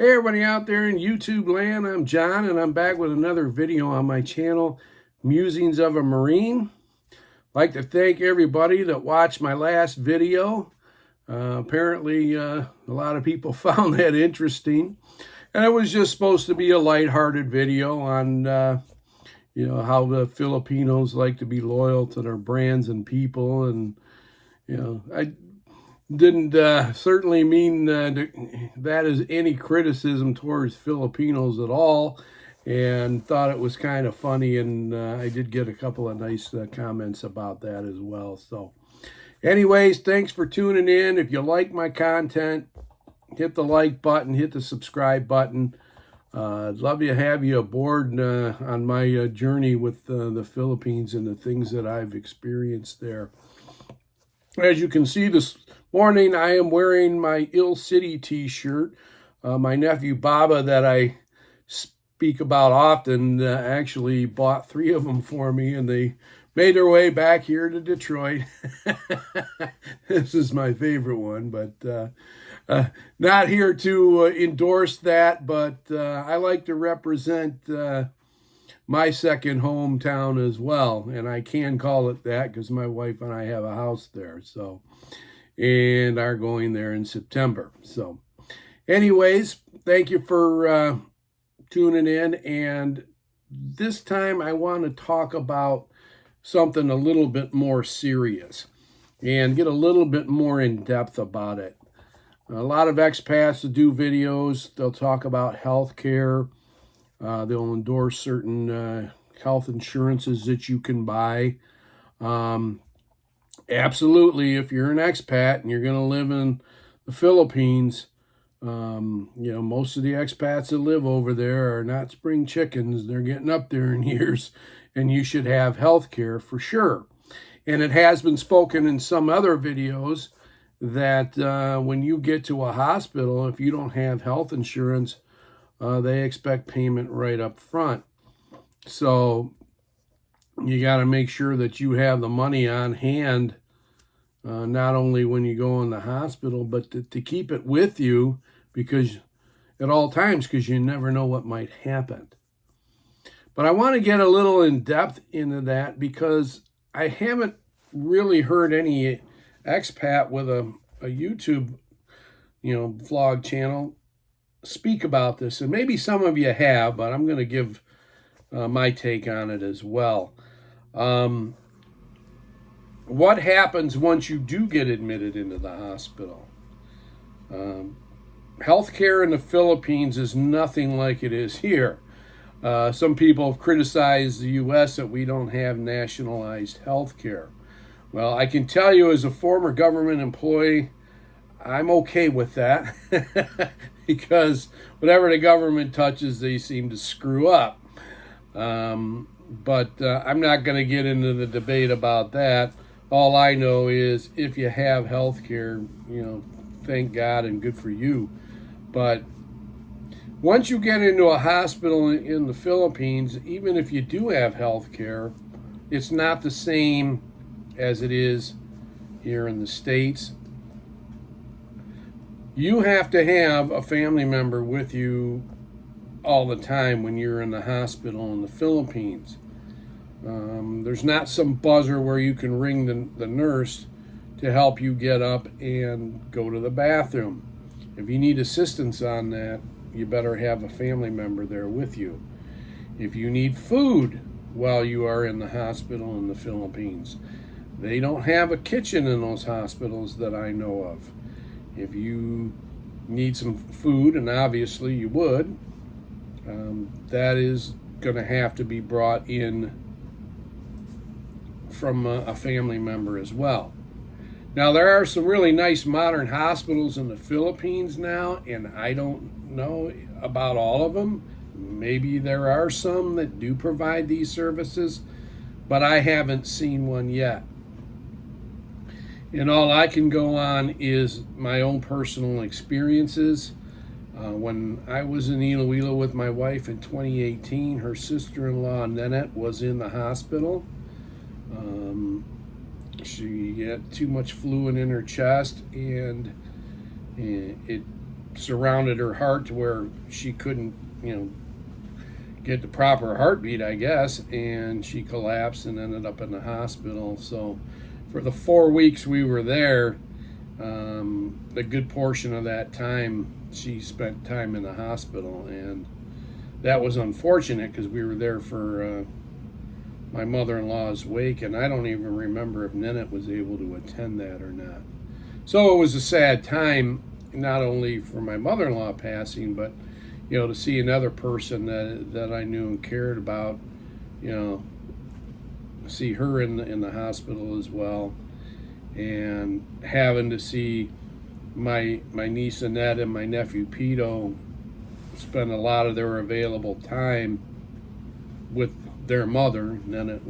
Hey everybody out there in YouTube land, I'm John and I'm back with another video on my channel, Musings of a Marine. I'd like to thank everybody that watched my last video. Apparently a lot of people found that interesting. And it was just supposed to be a lighthearted video on how the Filipinos like to be loyal to their brands and people. And I didn't certainly mean that as any criticism towards Filipinos at all, and thought it was kind of funny, and I did get a couple of nice comments about that as well. So anyways, thanks for tuning in. If you like my content, hit the like button, hit the subscribe button. I'd love to have you aboard on my journey with the Philippines and the things that I've experienced there. As you can see this morning, I am wearing my Ill City t-shirt. My nephew Baba, that I speak about often, actually bought 3 of them for me, and they made their way back here to Detroit. This is my favorite one, but not here to endorse that, but I like to represent my second hometown as well, and I can call it that because my wife and I have a house there, so, and are going there in September. So anyways, thank you for tuning in, and this time I want to talk about something a little bit more serious and get a little bit more in depth about it. A lot of expats that do videos, they'll talk about health care. They'll endorse certain health insurances that you can buy. Absolutely, if you're an expat and you're going to live in the Philippines, most of the expats that live over there are not spring chickens. They're getting up there in years, and you should have health care for sure. And it has been spoken in some other videos that when you get to a hospital, if you don't have health insurance, they expect payment right up front. So you got to make sure that you have the money on hand, not only when you go in the hospital, but to keep it with you because at all times, because you never know what might happen. But I want to get a little in depth into that because I haven't really heard any expat with a YouTube, vlog channel speak about this, and maybe some of you have, but I'm going to give my take on it as well. What happens once you do get admitted into the hospital? Healthcare in the Philippines is nothing like it is here. Some people have criticized the U.S. that we don't have nationalized healthcare. Well, I can tell you as a former government employee, I'm okay with that because whatever the government touches, they seem to screw up. But I'm not going to get into the debate about that. All I know is if you have health care, thank God and good for you. But once you get into a hospital in the Philippines, even if you do have health care, it's not the same as it is here in the States. You have to have a family member with you all the time when you're in the hospital in the Philippines. There's not some buzzer where you can ring the nurse to help you get up and go to the bathroom. If you need assistance on that, you better have a family member there with you. If you need food while you are in the hospital in the Philippines, they don't have a kitchen in those hospitals that I know of. If you need some food, and obviously you would, that is going to have to be brought in from a family member as well. Now, there are some really nice modern hospitals in the Philippines now, and I don't know about all of them. Maybe there are some that do provide these services, but I haven't seen one yet. And all I can go on is my own personal experiences. When I was in Iloilo with my wife in 2018, her sister-in-law, Nanette, was in the hospital. She had too much fluid in her chest, and it surrounded her heart to where she couldn't, get the proper heartbeat, I guess, and she collapsed and ended up in the hospital. So for the 4 weeks we were there, a good portion of that time she spent time in the hospital, and that was unfortunate because we were there for my mother-in-law's wake, and I don't even remember if Ninette was able to attend that or not. So it was a sad time, not only for my mother-in-law passing, but to see another person that I knew and cared about, see her in the hospital as well, and having to see my niece Annette and my nephew Pito spend a lot of their available time with their mother. Ninette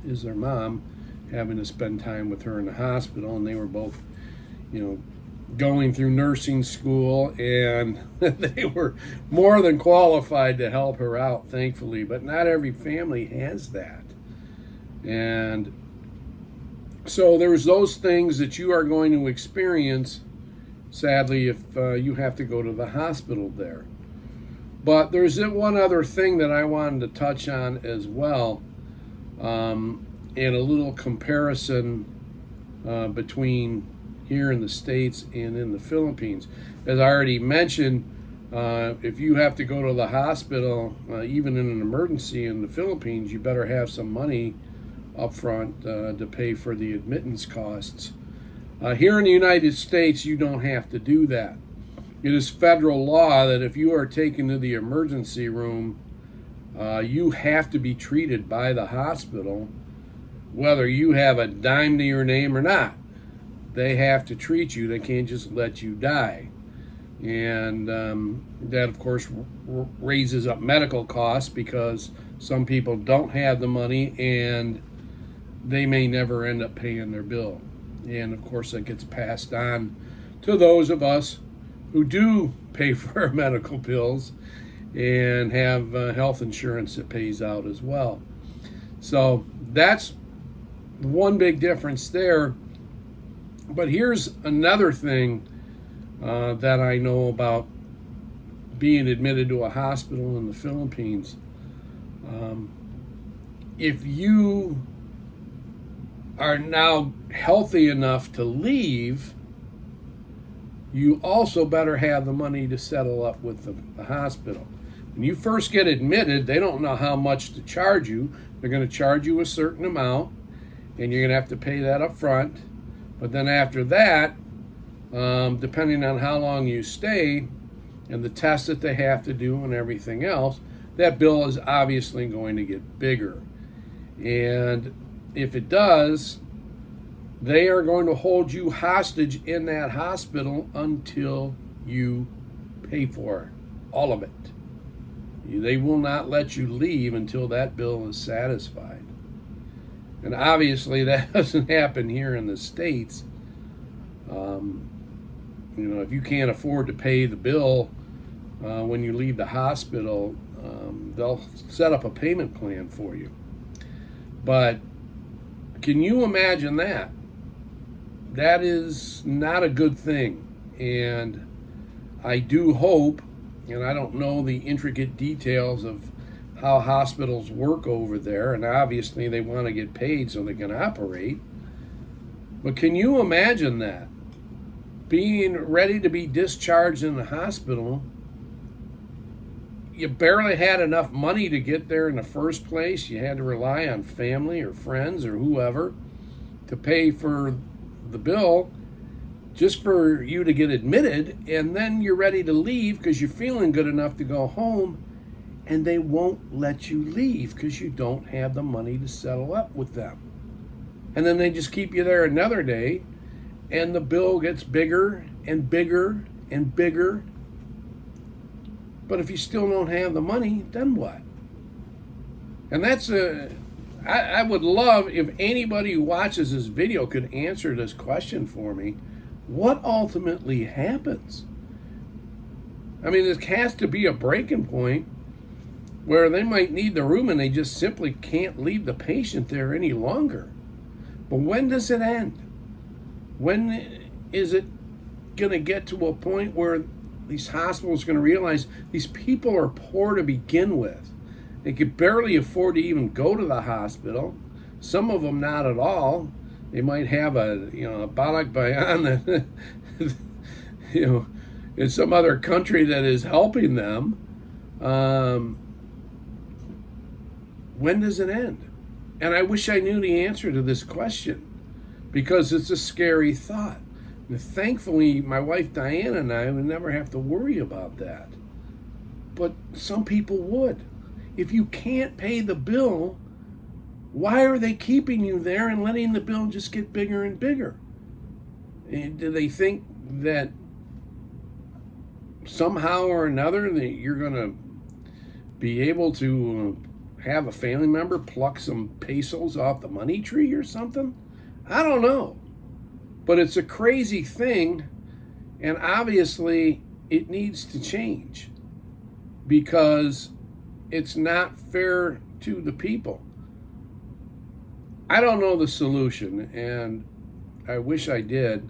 is their mom, having to spend time with her in the hospital, and they were both, going through nursing school, and they were more than qualified to help her out, thankfully. But not every family has that. And so there's those things that you are going to experience, sadly, if you have to go to the hospital there. But there's one other thing that I wanted to touch on as well, and a little comparison between here in the States and in the Philippines. As I already mentioned, if you have to go to the hospital, even in an emergency in the Philippines, you better have some money up front to pay for the admittance costs. Here in the United States, you don't have to do that. It is federal law that if you are taken to the emergency room, you have to be treated by the hospital, whether you have a dime to your name or not. They have to treat you. They can't just let you die. And that, of course, raises up medical costs because some people don't have the money and they may never end up paying their bill. And, of course, that gets passed on to those of us who do pay for our medical bills and have health insurance that pays out as well. So that's one big difference there. But here's another thing that I know about being admitted to a hospital in the Philippines. If you are now healthy enough to leave, you also better have the money to settle up with the hospital. When you first get admitted, they don't know how much to charge you. They're going to charge you a certain amount, and you're going to have to pay that up front. But then after that, depending on how long you stay and the tests that they have to do and everything else, that bill is obviously going to get bigger. And if it does, they are going to hold you hostage in that hospital until you pay for it, all of it. They will not let you leave until that bill is satisfied. And obviously that doesn't happen here in the States. If you can't afford to pay the bill when you leave the hospital, they'll set up a payment plan for you. But can you imagine that? That is not a good thing. And I do hope, and I don't know the intricate details of how hospitals work over there, and obviously they want to get paid so they can operate. But can you imagine that? Being ready to be discharged in the hospital, you barely had enough money to get there in the first place. You had to rely on family or friends or whoever to pay for the bill just for you to get admitted, and then you're ready to leave because you're feeling good enough to go home, and they won't let you leave because you don't have the money to settle up with them. And then they just keep you there another day, and the bill gets bigger and bigger and bigger. But if you still don't have the money, then what? And that's I would love if anybody who watches this video could answer this question for me. What ultimately happens? I mean, there has to be a breaking point where they might need the room and they just simply can't leave the patient there any longer. But when does it end? When is it going to get to a point where these hospitals are going to realize these people are poor to begin with. They could barely afford to even go to the hospital. Some of them not at all. They might have a balak bayan that in some other country that is helping them. When does it end? And I wish I knew the answer to this question, because it's a scary thought. And thankfully, my wife Diana and I would never have to worry about that. But some people would. If you can't pay the bill, why are they keeping you there and letting the bill just get bigger and bigger? And do they think that somehow or another that you're going to be able to have a family member pluck some pesos off the money tree or something? I don't know. But it's a crazy thing, and obviously it needs to change because it's not fair to the people. I don't know the solution, and I wish I did.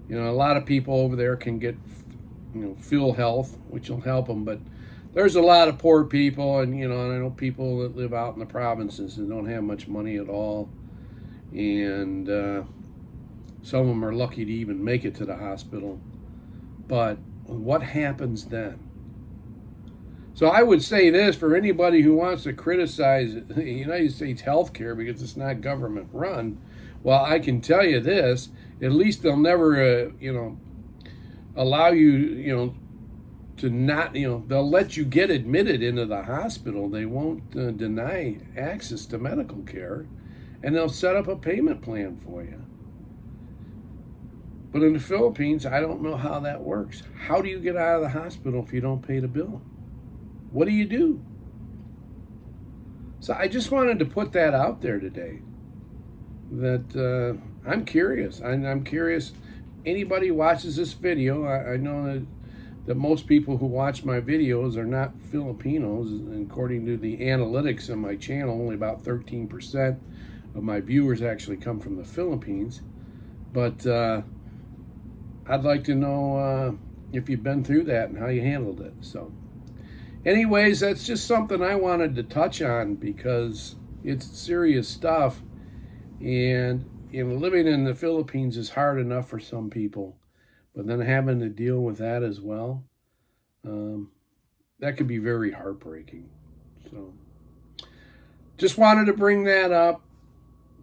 A lot of people over there can get, Phil Health, which will help them, but there's a lot of poor people, and I know people that live out in the provinces that don't have much money at all, and some of them are lucky to even make it to the hospital. But what happens then? So I would say this for anybody who wants to criticize the United States healthcare because it's not government run. Well, I can tell you this: at least they'll never, allow you, to not, they'll let you get admitted into the hospital. They won't deny access to medical care, and they'll set up a payment plan for you. But in the Philippines, I don't know how that works. How do you get out of the hospital if you don't pay the bill? What do you do? So I just wanted to put that out there today. That I'm curious. I'm curious. Anybody watches this video, I know that most people who watch my videos are not Filipinos. According to the analytics on my channel, only about 13% of my viewers actually come from the Philippines. But I'd like to know if you've been through that and how you handled it. So anyways, that's just something I wanted to touch on because it's serious stuff. And living in the Philippines is hard enough for some people, but then having to deal with that as well, that could be very heartbreaking. So just wanted to bring that up.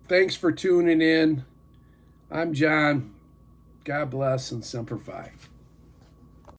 Thanks for tuning in. I'm John. God bless and Semper Fi.